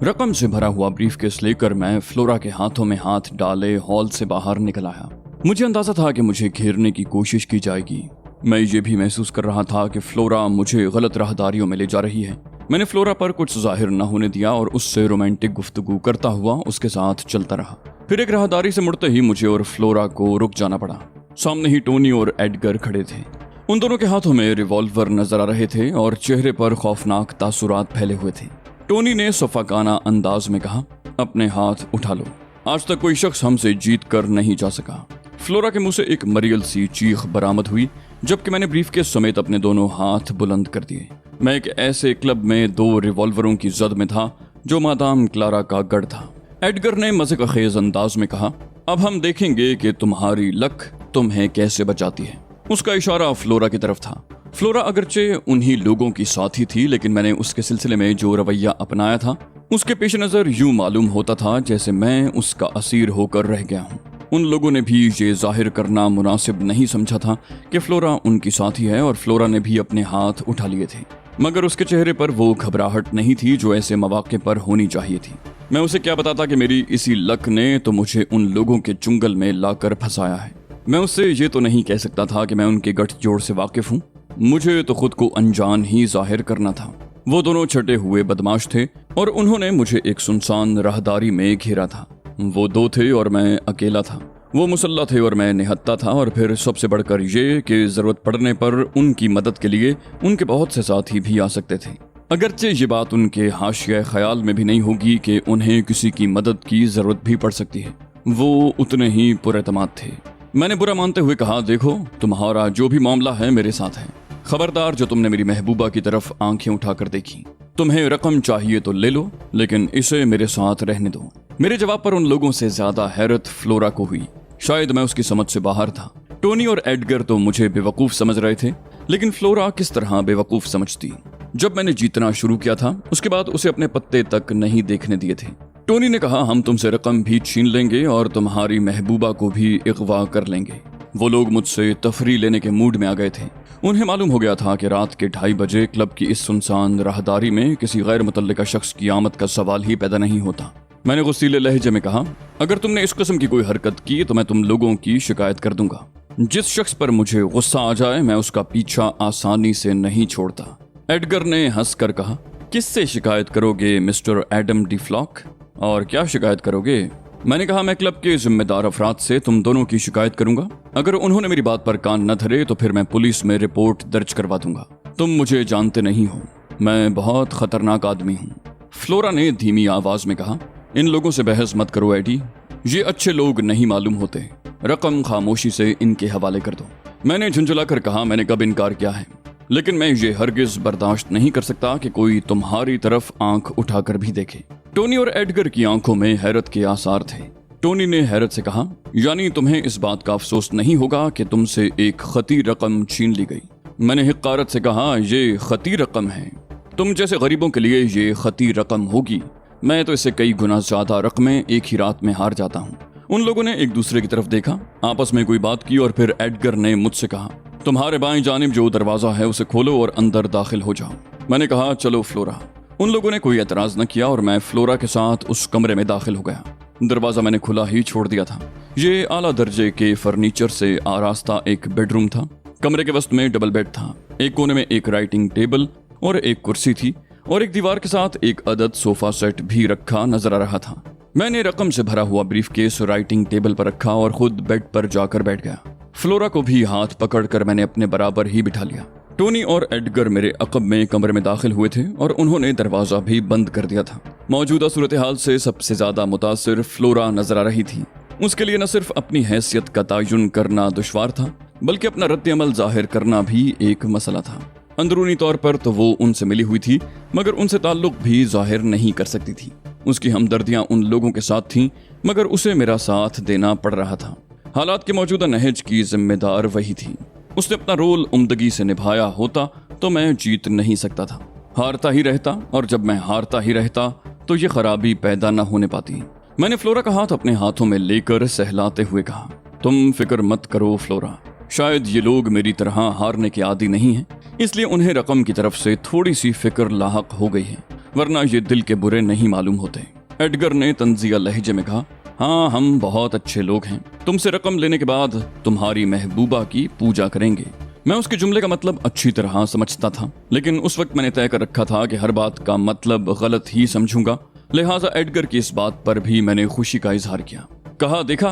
रकम से भरा हुआ ब्रीफकेस लेकर मैं फ्लोरा के हाथों में हाथ डाले हॉल से बाहर निकल आया। मुझे अंदाजा था कि मुझे घेरने की कोशिश की जाएगी। मैं ये भी महसूस कर रहा था कि फ्लोरा मुझे गलत राहदारियों में ले जा रही है। मैंने फ्लोरा पर कुछ जाहिर न होने दिया और उससे रोमांटिक गुफ्तगू करता हुआ उसके साथ चलता रहा। फिर एक राहदारी से मुड़ते ही मुझे और फ्लोरा को रुक जाना पड़ा। सामने ही टोनी और एडगर खड़े थे। उन दोनों के हाथों में रिवॉल्वर नजर आ रहे थे और चेहरे पर खौफनाक तासुरात फैले हुए थे। टोनी ने सफाकाना अंदाज में कहा, अपने हाथ उठा लो, आज तक कोई शख्स हमसे जीत कर नहीं जा सका। फ्लोरा के मुंह से एक मरियल सी चीख बरामद हुई, जबकि मैंने ब्रीफकेस समेत अपने दोनों हाथ बुलंद कर दिए। मैं एक ऐसे क्लब में 2 रिवॉल्वरों की जद में था जो मादाम क्लारा का गढ़ था। एडगर ने मज़े का खेज अंदाज में कहा, अब हम देखेंगे कि तुम्हारी लक तुम्हें कैसे बचाती है। उसका इशारा फ्लोरा की तरफ था। फ्लोरा अगरचे उन्हीं लोगों की साथी थी, लेकिन मैंने उसके सिलसिले में जो रवैया अपनाया था उसके पेश नज़र यूं मालूम होता था जैसे मैं उसका असीर होकर रह गया हूँ। उन लोगों ने भी ये जाहिर करना मुनासिब नहीं समझा था कि फ्लोरा उनकी साथी है और फ्लोरा ने भी अपने हाथ उठा लिए थे, मगर उसके चेहरे पर वो घबराहट नहीं थी जो ऐसे मौके पर होनी चाहिए थी। मैं उसे क्या बताता कि मेरी इसी लक ने तो मुझे उन लोगों के चुंगल में लाकर फंसाया है। मैं उससे ये तो नहीं कह सकता था कि मैं उनके गठजोड़ से वाकिफ हूँ। मुझे तो खुद को अनजान ही जाहिर करना था। वो दोनों छटे हुए बदमाश थे और उन्होंने मुझे एक सुनसान राहदारी में घेरा था। वो 2 थे और मैं अकेला था। वो मुसल्ला थे और मैं निहत्ता था। और फिर सबसे बढ़कर ये कि जरूरत पड़ने पर उनकी मदद के लिए उनके बहुत से साथी भी आ सकते थे। अगरचे ये बात उनके हाशिया ख्याल में भी नहीं होगी कि उन्हें किसी की मदद की जरूरत भी पड़ सकती है। वो उतने ही पुरएतमाद थे। मैंने बुरा मानते हुए कहा, देखो, तुम्हारा जो भी मामला है मेरे साथ है। खबरदार जो तुमने मेरी महबूबा की तरफ आंखें उठाकर देखी। तुम्हें रकम चाहिए तो ले लो, लेकिन इसे मेरे साथ रहने दो। मेरे जवाब पर उन लोगों से ज्यादा हैरत फ्लोरा को हुई। शायद मैं उसकी समझ से बाहर था। टोनी और एडगर तो मुझे बेवकूफ समझ रहे थे, लेकिन फ्लोरा किस तरह बेवकूफ समझती। जब मैंने जीतना शुरू किया था उसके बाद उसे अपने पत्ते तक नहीं देखने दिए थे। टोनी ने कहा, हम तुमसे रकम भी छीन लेंगे और तुम्हारी महबूबा को भी अगवा कर लेंगे। वो लोग मुझसे तफरी लेने के मूड में आ गए थे। उन्हें मालूम हो गया था कि रात के 2:30 बजे क्लब की इस सुनसान राहदारी में किसी गैर मुतल्लिका शख्स की आमद का सवाल ही पैदा नहीं होता। मैंने गुस्सीले लहजे में कहा, अगर तुमने इस किस्म की कोई हरकत की तो मैं तुम लोगों की शिकायत कर दूंगा। जिस शख्स पर मुझे गुस्सा आ जाए मैं उसका पीछा आसानी से नहीं छोड़ता। एडगर ने हंसकर कहा, किससे शिकायत करोगे मिस्टर एडम डी फ्लॉक, और क्या शिकायत करोगे? मैंने कहा, मैं क्लब के जिम्मेदार अफराद से तुम दोनों की शिकायत करूंगा। अगर उन्होंने मेरी बात पर कान न धरे तो फिर मैं पुलिस में रिपोर्ट दर्ज करवा दूंगा। तुम मुझे जानते नहीं हो, मैं बहुत खतरनाक आदमी हूँ। फ्लोरा ने धीमी आवाज में कहा, इन लोगों से बहस मत करो एडी, ये अच्छे लोग नहीं मालूम होते। रकम खामोशी से इनके हवाले कर दो। मैंने झुंझुलाकर कहा, मैंने कब इनकार किया है, लेकिन मैं ये हरगिज बर्दाश्त नहीं कर सकता कि कोई तुम्हारी तरफ आंख उठाकर भी देखे। टोनी और एडगर की आंखों में हैरत के आसार थे। टोनी ने हैरत से कहा, यानी तुम्हें इस बात का अफसोस नहीं होगा कि तुमसे एक खती रकम छीन ली गई? मैंने हिक्कारत से कहा, ये खती रकम है, तुम जैसे गरीबों के लिए ये खती रकम होगी। मैं तो इससे कई गुना ज्यादा रकमें एक ही रात में हार जाता हूँ। उन लोगों ने एक दूसरे की तरफ देखा, आपस में कोई बात की और फिर एडगर ने मुझसे कहा, तुम्हारे बाएं जानिब जो दरवाजा है उसे खोलो और अंदर दाखिल हो जाओ। मैंने कहा, चलो फ्लोरा। उन लोगों ने कोई एतराज न किया और मैं फ्लोरा के साथ उस कमरे में दाखिल हो गया। दरवाजा मैंने खुला ही छोड़ दिया था। ये आला दर्जे के फर्नीचर से आरास्ता एक बेडरूम था। कमरे के वस्त में डबल बेड था। एक कोने में एक राइटिंग टेबल और एक कुर्सी थी और एक दीवार के साथ एक अदद सोफा सेट भी रखा नजर आ रहा था। मैंने रकम से भरा हुआ ब्रीफकेस राइटिंग टेबल पर रखा और खुद बेड पर जाकर बैठ गया। फ्लोरा को भी हाथ पकड़कर मैंने अपने बराबर ही बिठा लिया। टोनी और एडगर मेरे अक़ब में कमरे में दाखिल हुए थे और उन्होंने दरवाजा भी बंद कर दिया था। मौजूदा सूरत हाल से सबसे ज्यादा मुतासिर फ्लोरा नजर आ रही थी। उसके लिए न सिर्फ अपनी हैसियत का तयन करना दुश्वार था, बल्कि अपना रद्द अमल जाहिर करना भी एक मसला था। अंदरूनी तौर पर तो वो उनसे मिली हुई थी, मगर उनसे ताल्लुक भी जाहिर नहीं कर सकती थी। उसकी हमदर्दियां उन लोगों के साथ थीं, मगर उसे मेरा साथ देना पड़ रहा था। हालात के मौजूदा नहज की जिम्मेदार वही थी। उसने अपना रोल उम्दगी से निभाया होता तो मैं जीत नहीं सकता था, हारता ही रहता, और जब मैं हारता ही रहता तो ये खराबी पैदा न होने पाती। मैंने फ्लोरा का हाथ अपने हाथों में लेकर सहलाते हुए कहा, तुम फिक्र मत करो फ्लोरा, शायद ये लोग मेरी तरह हारने के आदी नहीं हैं, इसलिए उन्हें रकम की तरफ से थोड़ी सी फिक्र लाहक हो गई है, वरना ये दिल के बुरे नहीं मालूम होते। एडगर ने तंजिया लहजे में कहा, हाँ हम बहुत अच्छे लोग हैं, तुमसे रकम लेने के बाद तुम्हारी महबूबा की पूजा करेंगे। मैं उसके जुमले का मतलब अच्छी तरह समझता था, लेकिन उस वक्त मैंने तय कर रखा था कि हर बात का मतलब गलत ही समझूंगा, लिहाजा एडगर की इस बात पर भी मैंने खुशी का इजहार किया। कहा, देखा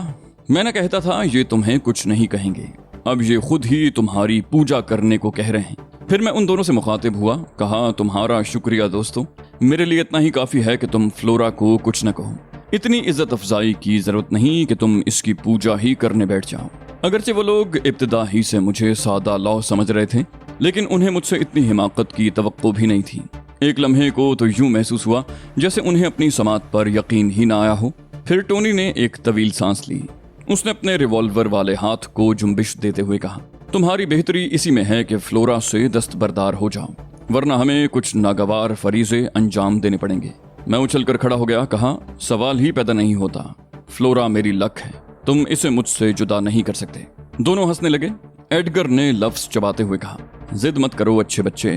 मैं न कहता था ये तुम्हें कुछ नहीं कहेंगे, अब ये खुद ही तुम्हारी पूजा करने को कह रहे हैं। फिर मैं उन दोनों से मुखातिब हुआ, कहा, तुम्हारा शुक्रिया दोस्तों, मेरे लिए इतना ही काफी है कि तुम फ्लोरा को कुछ न कहो। इतनी इज्जत अफजाई की जरूरत नहीं कि तुम इसकी पूजा ही करने बैठ जाओ। अगरचे वो लोग इब्तिदा ही से मुझे सादा लौ समझ रहे थे, लेकिन उन्हें मुझसे इतनी हिमाकत की तवक्को भी नहीं थी। एक लम्हे को तो यूं महसूस हुआ जैसे उन्हें अपनी समात पर यकीन ही ना आया हो। फिर टोनी ने एक तवील सांस ली। उसने अपने रिवॉल्वर वाले हाथ को जुम्बिश देते हुए कहा, तुम्हारी बेहतरी इसी में है कि फ्लोरा से दस्तबरदार हो जाओ, वरना हमें कुछ नागवार फरीजे अंजाम देने पड़ेंगे। मैं उछलकर खड़ा हो गया, कहा, सवाल ही पैदा नहीं होता, फ्लोरा मेरी लक है, तुम इसे मुझसे जुदा नहीं कर सकते। दोनों हंसने लगे। एडगर ने लफ्ज चबाते हुए कहा, जिद मत करो अच्छे बच्चे,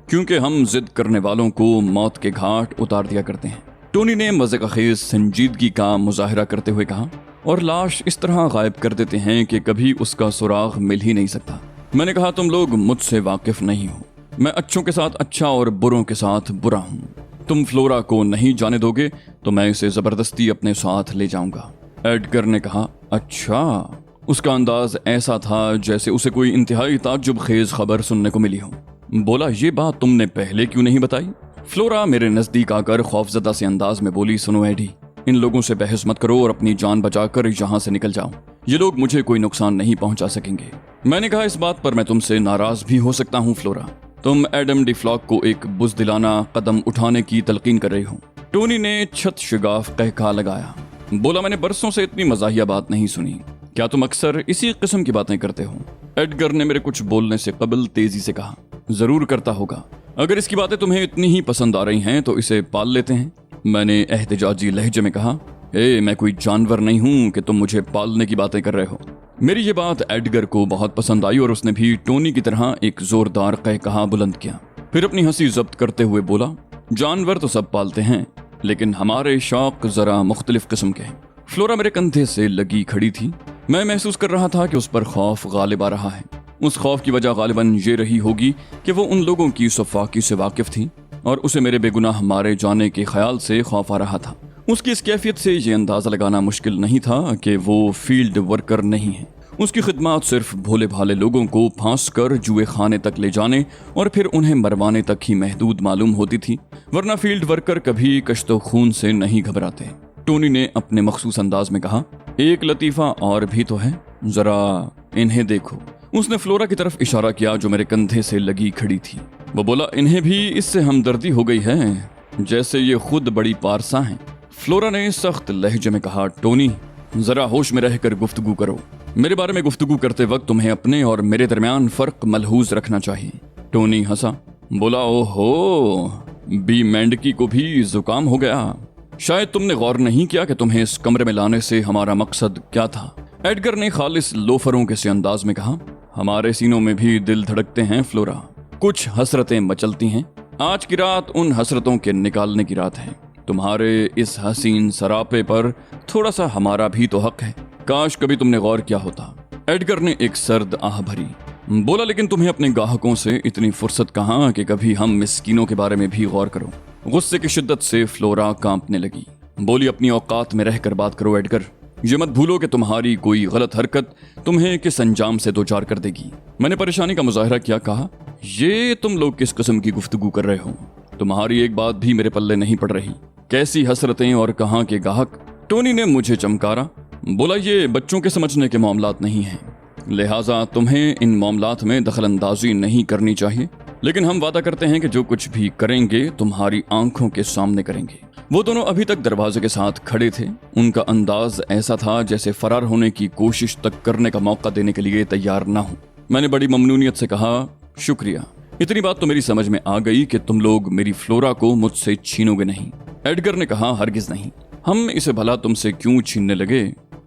क्योंकि हम जिद करने वालों को मौत के घाट उतार दिया करते हैं। टोनी ने मज़े-ख़ेज़ संजीदगी का मुजाहिरा करते हुए कहा, और लाश इस तरह गायब कर देते हैं कि कभी उसका सुराग मिल ही नहीं सकता। मैंने कहा, तुम लोग मुझसे वाकिफ नहीं हो, मैं अच्छों के साथ अच्छा और बुरों के साथ बुरा हूँ। तुम फ्लोरा को नहीं जाने दोगे तो मैं इसे जबरदस्ती अपने साथ ले जाऊंगा। एडगर ने कहा, अच्छा। उसका अंदाज ऐसा था जैसे उसे कोई इंतहाई ताज्जुब खेज खबर सुनने को मिली हो। बोला, ये बात तुमने पहले क्यों नहीं बताई? फ्लोरा मेरे नजदीक आकर खौफजदा से अंदाज में बोली, सुनो एडी, इन लोगों से बहस मत करो और अपनी जान बचाकर यहाँ से निकल जाओ, ये लोग मुझे कोई नुकसान नहीं पहुंचा सकेंगे। मैंने कहा, इस बात पर मैं तुमसे नाराज भी हो सकता हूँ फ्लोरा, तुम एडम डी फ्लॉक को एक बुज़दिलाना कदम उठाने की तलकीन कर रही हो। टोनी ने छत शिगाफ कहका लगाया। बोला, मैंने बरसों से इतनी मजाहिया बात नहीं सुनी, क्या तुम अक्सर इसी किस्म की बातें करते हो? एडगर ने मेरे कुछ बोलने से कबल तेजी से कहा, जरूर करता होगा, अगर इसकी बातें तुम्हें इतनी ही पसंद आ रही हैं तो इसे पाल लेते हैं। मैंने एहतजाजी लहजे में कहा, मैं कोई जानवर नहीं हूं कि तुम मुझे पालने की बातें कर रहे हो। मेरी ये बात एडगर को बहुत पसंद आई और उसने भी टोनी की तरह एक जोरदार कहकहा बुलंद किया। फिर अपनी हंसी जब्त करते हुए बोला, जानवर तो सब पालते हैं, लेकिन हमारे शौक जरा मुख्तलिफ किस्म के हैं। फ्लोरा मेरे कंधे से लगी खड़ी थी। मैं महसूस कर रहा था कि उस पर खौफ गालिब आ रहा है। उस खौफ की वजह गालिबन ये रही होगी कि वो उन लोगों की सफाकी से वाकिफ थी और उसे मेरे बेगुनाह मारे जाने के ख्याल से खौफ आ रहा था। उसकी इस कैफियत से ये अंदाजा लगाना मुश्किल नहीं था कि वो फील्ड वर्कर नहीं है। उसकी खिदमत सिर्फ भोले भाले लोगों को फांस कर जुए खाने तक ले जाने और फिर उन्हें मरवाने तक ही महदूद मालूम होती थी, वरना फील्ड वर्कर कभी कश्तो खून से नहीं घबराते। टोनी ने अपने मखसूस अंदाज में कहा, एक लतीफा और भी तो है, जरा इन्हें देखो। उसने फ्लोरा की तरफ इशारा किया जो मेरे कंधे से लगी खड़ी थी। वो बोला, इन्हें भी इससे हमदर्दी हो गई है, जैसे ये खुद बड़ी पारसा हैं। फ्लोरा ने सख्त लहजे में कहा, टोनी जरा होश में रहकर गुफ्तगू करो, मेरे बारे में गुफ्तगू करते वक्त तुम्हें अपने और मेरे दरमियान फर्क मलहूज रखना चाहिए। टोनी हंसा, बोला, ओहो, बी मेंढकी को भी जुकाम हो गया। शायद तुमने गौर नहीं किया कि तुम्हें इस कमरे में लाने से हमारा मकसद क्या था। एडगर ने खालिस लोफरों के से अंदाज में कहा, हमारे सीनों में भी दिल धड़कते हैं फ्लोरा, कुछ हसरतें मचलती हैं। आज की रात उन हसरतों के निकालने की रात है। तुम्हारे इस हसीन सरापे पर थोड़ा सा हमारा भी तो हक है, काश कभी तुमने गौर किया होता। एडगर ने एक सर्द आह भरी। बोला, लेकिन तुम्हें अपने गाहकों से इतनी फुर्सत कहाँ कि कभी हम मिस्कीनों के बारे में भी गौर करो। गुस्से की शिद्दत से फ्लोरा कांपने लगी। बोली, अपनी औकात में रहकर बात करो एडगर, ये मत भूलो कि तुम्हारी कोई गलत हरकत तुम्हें किस अंजाम से दो चार कर देगी। मैंने परेशानी का मुजाहरा किया, कहा, ये तुम लोग किस किस्म की गुफ्तगू कर रहे हो? तुम्हारी एक बात भी मेरे पल्ले नहीं पड़ रही, कैसी हसरतें और कहाँ के गाहक। टोनी ने मुझे चमकारा। बोला, ये बच्चों के समझने के मामलात नहीं हैं, लिहाजा तुम्हें इन मामलात में दखल अंदाजी नहीं करनी चाहिए, लेकिन हम वादा करते हैं कि जो कुछ भी करेंगे तुम्हारी आंखों के सामने करेंगे। वो दोनों अभी तक दरवाजे के साथ खड़े थे। उनका अंदाज ऐसा था जैसे फरार होने की कोशिश तक करने का मौका देने के लिए तैयार ना हो। मैंने बड़ी ममनूनियत से कहा, शुक्रिया, इतनी बात तो मेरी समझ में आ गई कि तुम लोग मेरी फ्लोरा को मुझसे छीनोगे नहीं। एडगर ने कहा, हरगिज नहीं, हम इसे भला तुमसे क्यों छीनने लगे,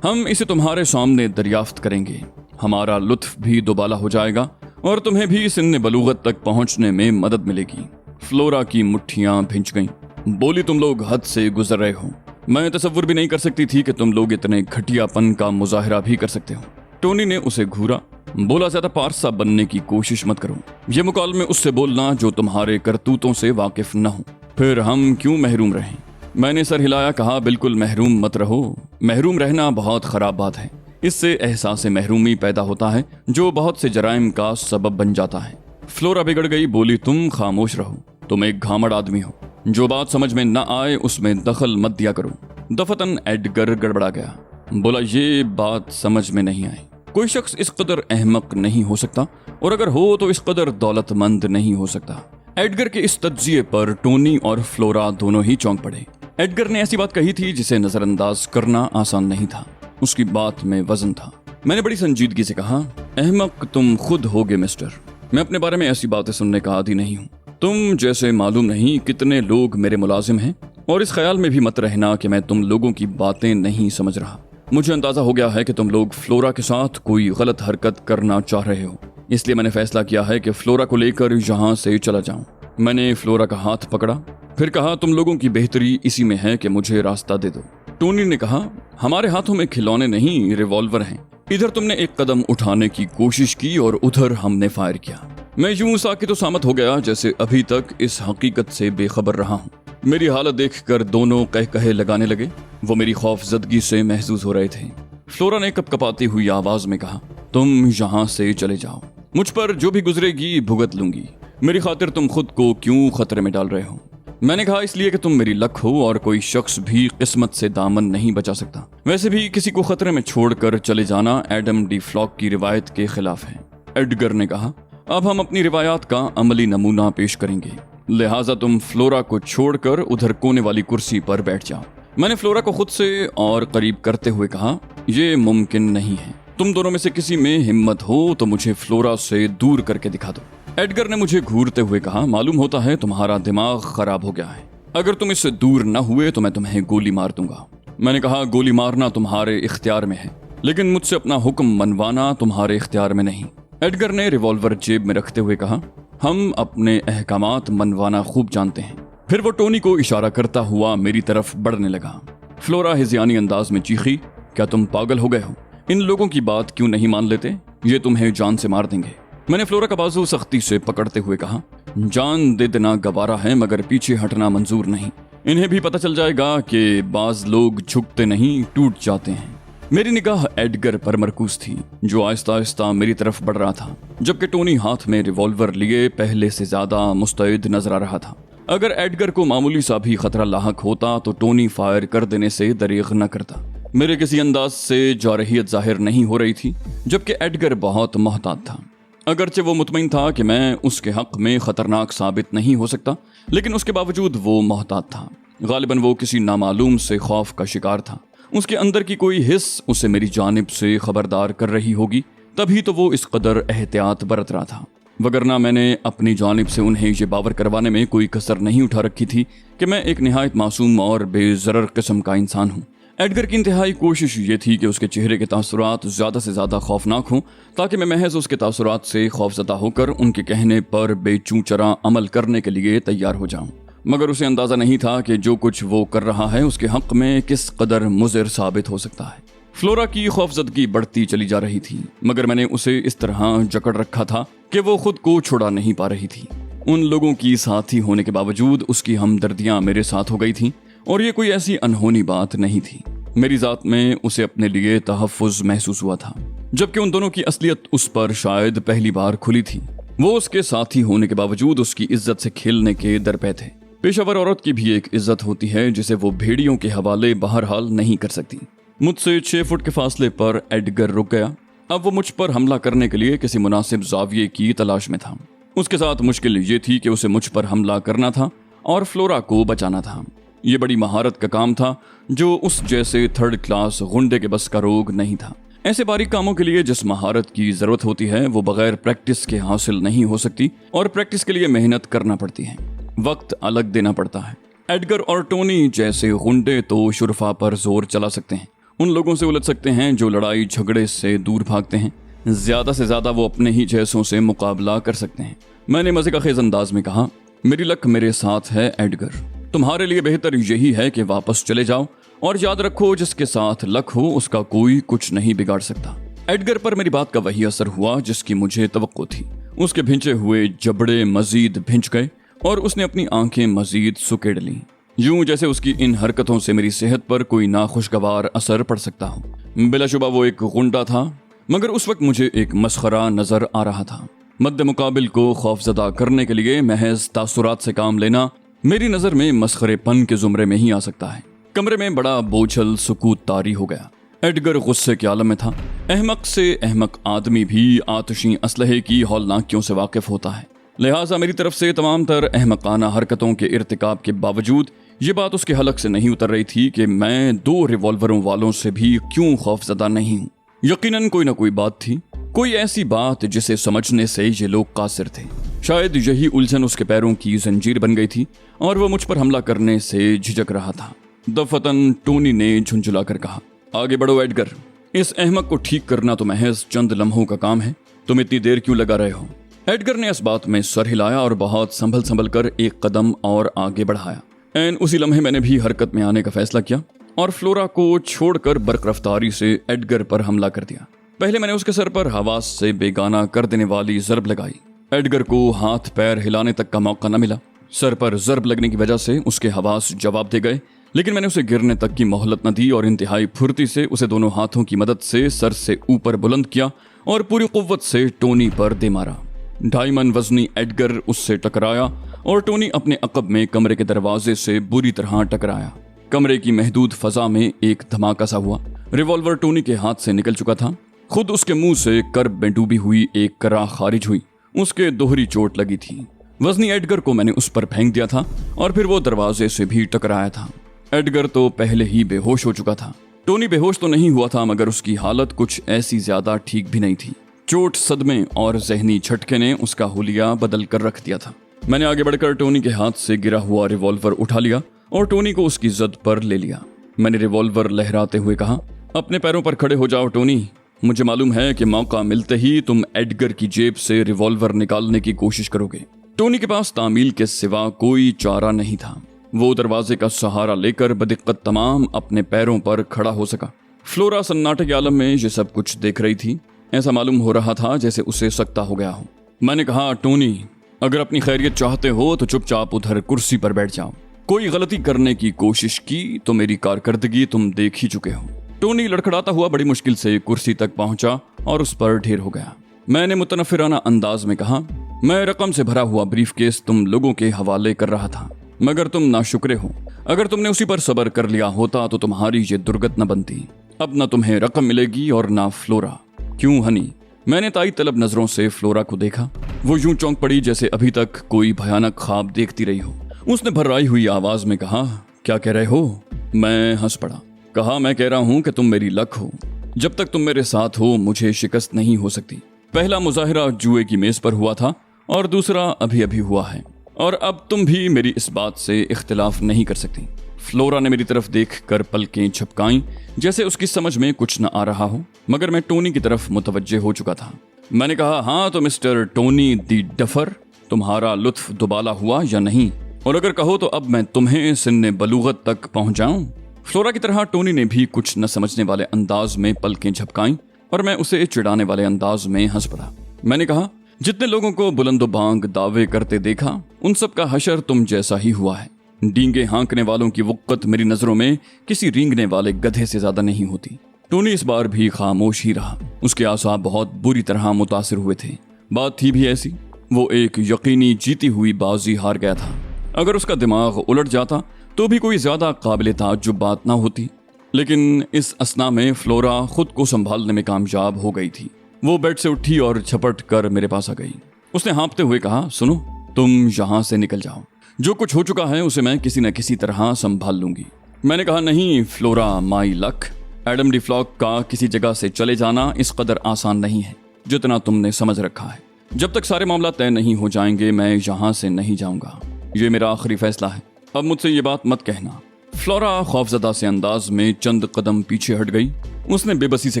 हम इसे तुम्हारे सामने दरियाफ्त करेंगे। हमारा लुत्फ भी दोबाला हो जाएगा और तुम्हें भी सिन्न बलूगत तक पहुंचने में मदद मिलेगी। फ्लोरा की मुट्ठियां भिंच गईं। बोली, तुम लोग हद से गुजर रहे हो। मैं तसव्वुर भी नहीं कर सकती थी कि तुम लोग इतने घटियापन का मुजाहिरा भी कर सकते हो। टोनी ने उसे घूरा। बोला, ज्यादा पारसा बनने की कोशिश मत करो। ये मुकालमे उससे बोलना जो तुम्हारे करतूतों से वाकिफ न हो। फिर हम क्यों महरूम रहें? मैंने सर हिलाया, कहा, बिल्कुल महरूम मत रहो। महरूम रहना बहुत खराब बात है। इससे एहसास महरूमी पैदा होता है जो बहुत से जराइम का सबब बन जाता है। फ्लोरा बिगड़ गई। बोली, तुम खामोश रहो। तुम एक घामड़ आदमी हो। जो बात समझ में न आए उसमें दखल मत दिया करो। दफतन एडगर गड़बड़ा गया। बोला, ये बात समझ में नहीं आई। कोई शख्स इस कदर अहमक नहीं हो सकता, और अगर हो तो इस कदर दौलतमंद नहीं हो सकता। एडगर के इस तज्जिए पर टोनी और फ्लोरा दोनों ही चौंक पड़े। एडगर ने ऐसी बात कही थी जिसे नजरअंदाज करना आसान नहीं था। उसकी बात में वजन था। मैंने बड़ी संजीदगी से कहा, अहमक तुम खुद होगे मिस्टर। मैं अपने बारे में ऐसी बातें सुनने का आदी नहीं हूँ। तुम जैसे मालूम नहीं कितने लोग मेरे मुलाजिम हैं, और इस ख्याल में भी मत रहना कि मैं तुम लोगों की बातें नहीं समझ रहा। मुझे अंदाजा हो गया है कि तुम लोग फ्लोरा के साथ कोई गलत हरकत करना चाह रहे हो, इसलिए मैंने फैसला किया है कि फ्लोरा को लेकर यहाँ से चला जाऊं। मैंने फ्लोरा का हाथ पकड़ा, फिर कहा, तुम लोगों की बेहतरी इसी में है कि मुझे रास्ता दे दो। टोनी ने कहा, हमारे हाथों में खिलौने नहीं, रिवॉल्वर हैं। इधर तुमने एक कदम उठाने की कोशिश की और उधर हमने फायर किया। मैं यूं साकित तो सामत हो गया जैसे अभी तक इस हकीकत से बेखबर रहा हूँ। मेरी हालत देखकर दोनों कह कहे लगाने लगे। वो मेरी खौफजदगी से महसूस हो रहे थे। फ्लोरा ने कपकपाती हुई आवाज में कहा, तुम यहाँ से चले जाओ। मुझ पर जो भी गुजरेगी भुगत लूंगी। मेरी खातिर तुम खुद को क्यों खतरे में डाल रहे हो? मैंने कहा, इसलिए कि तुम मेरी लक हो और कोई शख्स भी किस्मत से दामन नहीं बचा सकता। वैसे भी किसी को खतरे में छोड़कर चले जाना एडम डी फ्लॉक की रिवायत के खिलाफ है। एडगर ने कहा, अब हम अपनी रिवायात का अमली नमूना पेश करेंगे, लिहाजा तुम फ्लोरा को छोड़कर उधर कोने वाली कुर्सी पर बैठ जाओ। मैंने फ्लोरा को खुद से और करीब करते हुए कहा, यह मुमकिन नहीं है। तुम दोनों में से किसी में हिम्मत हो तो मुझे फ्लोरा से दूर करके दिखा दो। एडगर ने मुझे घूरते हुए कहा, मालूम होता है तुम्हारा दिमाग खराब हो गया है। अगर तुम इससे दूर न हुए तो मैं तुम्हें गोली मार दूंगा। मैंने कहा, गोली मारना तुम्हारे इख्तियार में है, लेकिन मुझसे अपना हुक्म मनवाना तुम्हारे इख्तियार में नहीं। एडगर ने रिवॉल्वर जेब में रखते हुए कहा, हम अपने अहकामात मनवाना खूब जानते हैं। फिर वो टोनी को इशारा करता हुआ मेरी तरफ बढ़ने लगा। फ्लोरा हिज़यानी अंदाज में चीखी, क्या तुम पागल हो गए हो? इन लोगों की बात क्यों नहीं मान लेते? ये तुम्हें जान से मार देंगे। मैंने फ्लोरा का बाजू सख्ती से पकड़ते हुए कहा, जान दे देना गवारा है मगर पीछे हटना मंजूर नहीं। इन्हें भी पता चल जाएगा कि बाज लोग झुकते नहीं टूट जाते हैं। मेरी निगाह एडगर पर मरकूज थी जो आहिस्ता आहिस्ता मेरी तरफ बढ़ रहा था, जबकि टोनी हाथ में रिवॉल्वर लिए पहले से ज्यादा मुस्तैद नजर आ रहा था। अगर एडगर को मामूली सा भी खतरा लाहक होता तो टोनी फायर कर देने से दरेग न करता। मेरे किसी अंदाज से जारहियत जाहिर नहीं हो रही थी, जबकि एडगर बहुत मोहतात था। अगरचे वो मुतमईन था कि मैं उसके हक में खतरनाक साबित नहीं हो सकता, लेकिन उसके बावजूद वो मोहतात था। गालिबन वो किसी नामालूम से खौफ का शिकार था। उसके अंदर की कोई हिस्स उसे मेरी जानिब से खबरदार कर रही होगी, तभी तो वो इस कदर एहतियात बरत रहा था। वगरना मैंने अपनी जानिब से उन्हें ये बावर करवाने में कोई कसर नहीं उठा रखी थी कि मैं एक निहायत मासूम और बेजरर किस्म का इंसान हूँ। एडगर की इंतहाई कोशिश ये थी कि उसके चेहरे के तासुरात ज़्यादा से ज़्यादा खौफनाक हों, ताकि मैं महज उसके तासुरात से खौफज़दा होकर उनके कहने पर बेचूचरा अमल करने के लिए तैयार हो जाऊं। मगर उसे अंदाज़ा नहीं था कि जो कुछ वो कर रहा है उसके हक़ में किस कदर मुज़िर साबित हो सकता है। फ्लोरा की खौफजदगी बढ़ती चली जा रही थी, मगर मैंने उसे इस तरह जकड़ रखा था कि वो खुद को छुड़ा नहीं पा रही थी। उन लोगों की साथी होने के बावजूद उसकी हमदर्दियाँ मेरे साथ हो गई थीं, और ये कोई ऐसी अनहोनी बात नहीं थी। मेरी ज़ात में उसे अपने लिए तहफ़्फ़ुज़ महसूस हुआ था, जबकि उन दोनों की असलियत उस पर शायद पहली बार खुली थी। वो उसके साथी होने के बावजूद उसकी इज्जत से खेलने के दरपे थे। पेशावर औरत की भी एक इज्जत होती है जिसे वो भेड़ियों के हवाले बहरहाल नहीं कर सकती। मुझसे 6 फुट के फासले पर एडगर रुक गया। अब वो मुझ पर हमला करने के लिए किसी मुनासिब जाविये की तलाश में था। उसके साथ मुश्किल ये थी कि उसे मुझ पर हमला करना था और फ्लोरा को बचाना था। ये बड़ी महारत का काम था जो उस जैसे 3rd क्लास गुंडे के बस का रोग नहीं था। ऐसे बारीक कामों के लिए जिस महारत की जरूरत होती है वो बगैर प्रैक्टिस के हासिल नहीं हो सकती, और प्रैक्टिस के लिए मेहनत करना पड़ती है, वक्त अलग देना पड़ता है। एडगर और टोनी जैसे गुंडे तो शुरफा पर जोर चला सकते हैं, उन लोगों से उलझ सकते हैं जो लड़ाई झगड़े से दूर भागते हैं, ज्यादा से ज्यादा वो अपने ही जैसों से मुकाबला कर सकते हैं। मैंने मजे का खेज अंदाज में कहा, मेरी लक मेरे साथ है एडगर, तुम्हारे लिए बेहतर यही है कि वापस चले जाओ और याद रखो जिसके साथ लक हो उसका कोई कुछ नहीं बिगाड़ सकता। एडगर पर मेरी बात का वही असर हुआ जिसकी मुझे तवक्को थी। उसके भिंचे हुए जबड़े मजीद भिंच गए और उसने अपनी आंखें मजीद सुकेड़ लीं, यूं जैसे उसकी इन हरकतों से मेरी सेहत पर कोई नाखुशगवार असर पड़ सकता हो। बिलाशुबा वो एक गुंडा था, मगर उस वक्त मुझे एक मस्खरा नजर आ रहा था। मद्दे मुकाबिल को खौफजदा करने के लिए महज तासुरात से काम लेना मेरी नजर में मस्खरेपन के जुमरे में ही आ सकता है। कमरे में बड़ा बोझल सुकूत तारी हो गया। एडगर गुस्से के आलम में था। अहमक से अहमक आदमी भी आतिशी असलहे की हौलनाकियों से वाकिफ होता है, लिहाजा मेरी तरफ से तमाम तर अहमकाना हरकतों के इर्तिकाब के बावजूद ये बात उसके हलक से नहीं उतर रही थी कि मैं 2 रिवॉल्वरों वालों से भी क्यों खौफजदा नहीं हूँ। यकीनन कोई ना कोई बात थी, कोई ऐसी बात जिसे समझने से ये लोग कासिर थे। शायद यही उलझन उसके पैरों की जंजीर बन गई थी और वो मुझ पर हमला करने से झिझक रहा था। दफतन टोनी ने झुंझुला कर कहा, आगे बढ़ो एडगर, इस अहमक को ठीक करना तो महज चंद लम्हों का काम है, तुम इतनी देर क्यों लगा रहे हो। एडगर ने इस बात में सर हिलाया और बहुत संभल कर एक कदम और आगे बढ़ाया। एन उसी लम्हे मैंने भी हरकत में आने का फैसला किया और फ्लोरा को छोड़कर बरकरफ्तारी से एडगर पर हमला कर दिया। पहले मैंने उसके सर पर हवास से बेगाना कर देने वाली जरब लगाई। एडगर को हाथ पैर हिलाने तक का मौका न मिला। सर पर जरब लगने की वजह से उसके हवास जवाब दे गए, लेकिन मैंने उसे गिरने तक की मोहलत न दी और इंतहाई फुर्ती से उसे दोनों हाथों की मदद से सर से ऊपर बुलंद किया और पूरी कुव्वत से टोनी पर दे मारा। 2.5 मन वजनी एडगर उससे टकराया और टोनी अपने अकब में कमरे के दरवाजे से बुरी तरह टकराया। कमरे की महदूद फजा में एक धमाका सा हुआ। रिवॉल्वर टोनी के हाथ से निकल चुका था। खुद उसके मुंह से कर्ब में डूबी हुई एक करा खारिज हुई। उसके दोहरी चोट लगी थी। वजनी एडगर को मैंने उस पर फेंक दिया था और फिर वो दरवाजे से भी टकराया था। एडगर तो पहले ही बेहोश हो चुका था। टोनी बेहोश तो नहीं हुआ था, मगर उसकी हालत कुछ ऐसी ज्यादा ठीक भी नहीं थी। चोट, सदमे और जहनी झटके ने उसका हुलिया बदल कर रख दिया था। मैंने आगे बढ़कर टोनी के हाथ से गिरा हुआ रिवॉल्वर उठा लिया और टोनी को उसकी जद पर ले लिया। मैंने रिवॉल्वर लहराते हुए कहा, अपने पैरों पर खड़े हो जाओ टोनी। मुझे मालूम है कि मौका मिलते ही तुम एडगर की जेब से रिवॉल्वर निकालने की कोशिश करोगे। टोनी के पास तामील के सिवा कोई चारा नहीं था। वो दरवाजे का सहारा लेकर बदिक्कत तमाम अपने पैरों पर खड़ा हो सका। फ्लोरा सन्नाटे के आलम में ये सब कुछ देख रही थी। ऐसा मालूम हो रहा था जैसे उसे सकता हो गया हो। मैंने कहा, टोनी, अगर अपनी खैरियत चाहते हो तो चुपचाप उधर कुर्सी पर बैठ जाओ। कोई गलती करने की कोशिश की तो मेरी कारकर्दगी तुम देख ही चुके हो। टोनी लड़खड़ाता हुआ बड़ी मुश्किल से कुर्सी तक पहुंचा और उस पर ढेर हो गया। मैंने मुतनफिराना अंदाज में कहा, मैं रकम से भरा हुआ ब्रीफकेस तुम लोगों के हवाले कर रहा था, मगर तुम नाशुक्रे हो। अगर तुमने उसी पर सब्र कर लिया होता तो तुम्हारी ये दुर्गत न बनती। अब न तुम्हें रकम मिलेगी और ना फ्लोरा। क्यों हनी? मैंने ताई तलब नजरों से फ्लोरा को देखा। वो यूं चौंक पड़ी जैसे अभी तक कोई भयानक ख्वाब देखती रही हो। उसने भर्राई हुई आवाज में कहा, क्या कह रहे हो? मैं हंस पड़ा। कहा, मैं कह रहा हूं कि तुम मेरी लक हो। जब तक तुम मेरे साथ हो मुझे शिकस्त नहीं हो सकती। पहला मुजाहिरा जुए की मेज पर हुआ था और दूसरा अभी अभी हुआ है, और अब तुम भी मेरी इस बात से इख्तिलाफ नहीं कर सकती। फ्लोरा ने मेरी तरफ देख कर पलकें झपकाईं जैसे उसकी समझ में कुछ न आ रहा हो, मगर मैं टोनी की तरफ मुतवज्जे हो चुका था। मैंने कहा, हाँ तो मिस्टर टोनी दी डफर, तुम्हारा लुत्फ दुबाला हुआ या नहीं? और अगर कहो तो अब मैं तुम्हें सिन्ने बलूगत तक पहुंचाऊं? फ्लोरा की तरह टोनी ने भी कुछ न समझने वाले अंदाज में पलकें झपकाईं और मैं उसे चिढ़ाने वाले अंदाज में हंस पड़ा। मैंने कहा, जितने लोगों को बुलंदो बांग दावे करते देखा उन सब का हशर तुम जैसा ही हुआ है। डींगे हाँकने वालों की वक़्त मेरी नजरों में किसी रींगने वाले गधे से ज्यादा नहीं होती। टोनी इस बार भी खामोश ही रहा। उसके आसाब बहुत बुरी तरह मुतासिर हुए थे। बात थी भी ऐसी, वो एक यकीनी जीती हुई बाजी हार गया था। अगर उसका दिमाग उलट जाता तो भी कोई ज्यादा काबिल ताज्जुब बात ना होती, लेकिन इस असना में फ्लोरा खुद को संभालने में कामयाब हो गई थी। वो बेड से उठी और झपट कर मेरे पास आ गई। उसने हाँफते हुए कहा, सुनो, तुम यहाँ से निकल जाओ। जो कुछ हो चुका है उसे मैं किसी न किसी तरह संभाल लूंगी। मैंने कहा, नहीं फ्लोरा माई लक, एडम डी फ्लॉक का किसी जगह से चले जाना इस कदर आसान नहीं है जितना तुमने समझ रखा है। जब तक सारे मामला तय नहीं हो जाएंगे मैं यहाँ से नहीं जाऊंगा। ये मेरा आखिरी फैसला है। अब मुझसे ये बात मत कहना। फ्लोरा खौफजदा से अंदाज में चंद कदम पीछे हट गई। उसने बेबसी से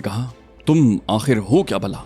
कहा, तुम आखिर हो क्या भला?